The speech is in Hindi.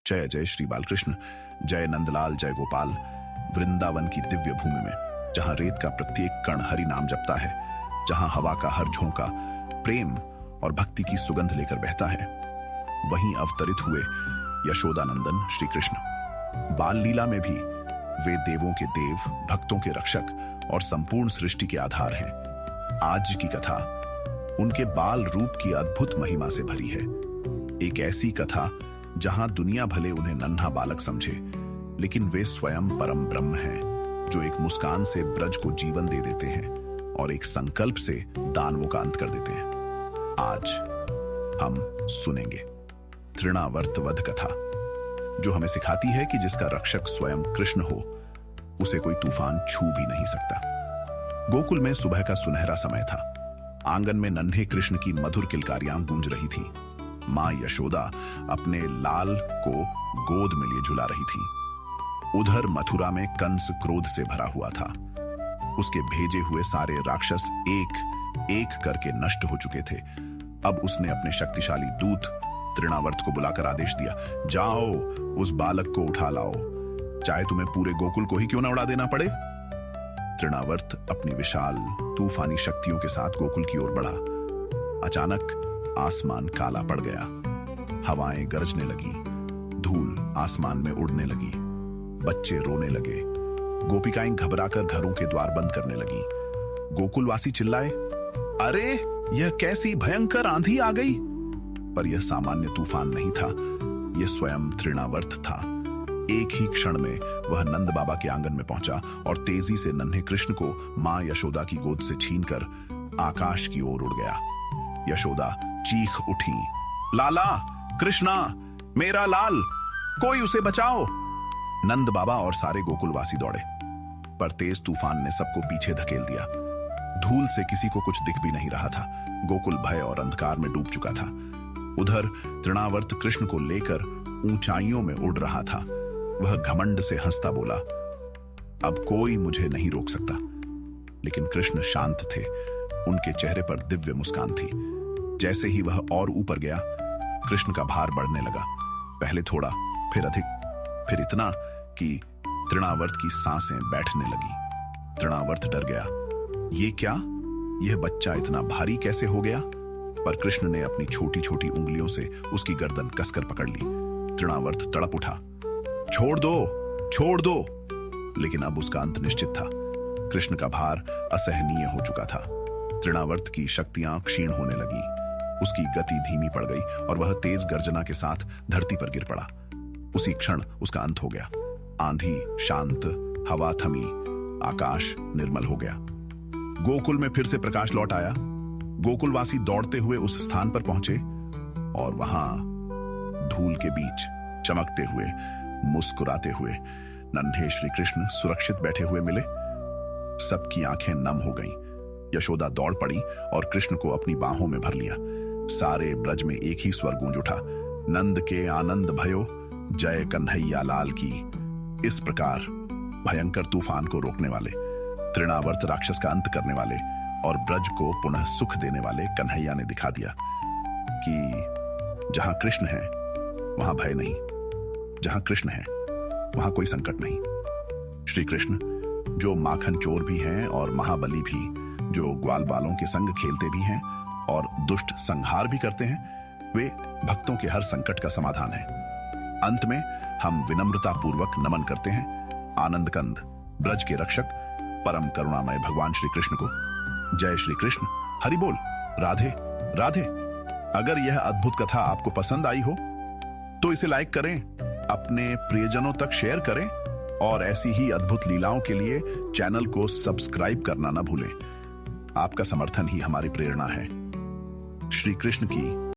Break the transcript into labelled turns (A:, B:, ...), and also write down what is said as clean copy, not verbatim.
A: जय जय श्री बालकृष्ण, जय नंदलाल, जय गोपाल। वृंदावन की दिव्य भूमि में, जहां रेत का प्रत्येक कण हरि नाम जपता है, जहां हवा का हर झोंका प्रेम और भक्ति की सुगंध लेकर बहता है, वहीं अवतरित हुए यशोदानंदन श्री कृष्ण। बाल लीला में भी वे देवों के देव, भक्तों के रक्षक और संपूर्ण सृष्टि के आधार हैं। आज की कथा उनके बाल रूप की अद्भुत महिमा से भरी है। एक ऐसी कथा जहां दुनिया भले उन्हें नन्हा बालक समझे, लेकिन वे स्वयं परम ब्रह्म हैं, जो एक मुस्कान से ब्रज को जीवन दे देते हैं और एक संकल्प से दानवों का अंत कर देते हैं। आज हम सुनेंगे तृणावर्त वध कथा, जो हमें सिखाती है कि जिसका रक्षक स्वयं कृष्ण हो, उसे कोई तूफान छू भी नहीं सकता। गोकुल में सुबह का सुनहरा समय था। आंगन में नन्हे कृष्ण की मधुर किलकारियां गूंज रही थी। मां यशोदा अपने लाल को गोद में लिए झुला रही थी। उधर मथुरा में कंस क्रोध से भरा हुआ था। उसके भेजे हुए सारे राक्षस एक एक करके नष्ट हो चुके थे। अब उसने अपने शक्तिशाली दूत तृणावर्त को बुलाकर आदेश दिया, जाओ उस बालक को उठा लाओ, चाहे तुम्हें पूरे गोकुल को ही क्यों न उड़ा देना पड़े। तृणावर्त अपनी विशाल तूफानी शक्तियों के साथ गोकुल की ओर बढ़ा। अचानक आसमान काला पड़ गया। हवाएं गरजने लगी, धूल आसमान में उड़ने लगी, बच्चे रोने लगे, गोपिकाएं घबराकर घरों के द्वार बंद करने लगी। गोकुलवासी चिल्लाए, अरे यह कैसी भयंकर आंधी आ गई। पर यह सामान्य तूफान नहीं था, यह स्वयं तृणावर्त था। एक ही क्षण में वह नंद बाबा के आंगन में पहुंचा और तेजी से नन्हे कृष्ण को मां यशोदा की गोद से छीनकर आकाश की ओर उड़ गया। यशोदा चीख उठी, लाला, कृष्णा, मेरा लाल, कोई उसे बचाओ। नंद बाबा और सारे गोकुलवासी दौड़े, पर तेज तूफान ने सबको पीछे धकेल दिया। धूल से किसी को कुछ दिख भी नहीं रहा था। गोकुल भय और अंधकार में डूब चुका था। उधर तृणावर्त कृष्ण को लेकर ऊंचाइयों में उड़ रहा था। वह घमंड से हंसता बोला, अब कोई मुझे नहीं रोक सकता। लेकिन कृष्ण शांत थे। उनके चेहरे पर दिव्य मुस्कान थी। जैसे ही वह और ऊपर गया, कृष्ण का भार बढ़ने लगा। पहले थोड़ा, फिर अधिक, फिर इतना कि तृणावर्त की सांसें बैठने लगी। तृणावर्त डर गया। ये क्या? यह बच्चा इतना भारी कैसे हो गया? पर कृष्ण ने अपनी छोटी छोटी उंगलियों से उसकी गर्दन कसकर पकड़ ली। तृणावर्त तड़प उठा, छोड़ दो, छोड़ दो। लेकिन अब उसका अंत निश्चित था। कृष्ण का भार असहनीय हो चुका था। तृणावर्त की शक्तियां क्षीण होने लगी। उसकी गति धीमी पड़ गई और वह तेज गर्जना के साथ धरती पर गिर पड़ा। उसी क्षण उसका अंत हो गया। आंधी शांत, हवा थमी, आकाश निर्मल हो गया। गोकुल में फिर से प्रकाश लौट आया। गोकुलवासी दौड़ते हुए उस स्थान पर पहुंचे और वहां धूल के बीच चमकते हुए, मुस्कुराते हुए नन्हे श्री कृष्ण सुरक्षित बैठे हुए मिले। सबकी आंखें नम हो गईं। यशोदा दौड़ पड़ी और कृष्ण को अपनी बाहों में भर लिया। सारे ब्रज में एक ही स्वर गूंज उठा, नंद के आनंद भयो, जय कन्हैया लाल की। इस प्रकार भयंकर तूफान को रोकने वाले, तृणावर्त राक्षस का अंत करने वाले और ब्रज को पुनः सुख देने वाले कन्हैया ने दिखा दिया कि जहां कृष्ण है वहां भय नहीं, जहां कृष्ण है वहां कोई संकट नहीं। श्री कृष्ण, जो माखन चोर भी हैं और महाबली भी, जो ग्वाल बालों के संग खेलते भी हैं और दुष्ट संहार भी करते हैं, वे भक्तों के हर संकट का समाधान है। अंत में हम विनम्रता पूर्वक नमन करते हैं आनंद कंद, ब्रज के रक्षक, परम करुणामय भगवान श्री कृष्ण को। जय श्री कृष्ण, हरि बोल, राधे राधे। अगर यह अद्भुत कथा आपको पसंद आई हो तो इसे लाइक करें, अपने प्रियजनों तक शेयर करें और ऐसी ही अद्भुत लीलाओं के लिए चैनल को सब्सक्राइब करना न भूलें। आपका समर्थन ही हमारी प्रेरणा है। श्री कृष्ण की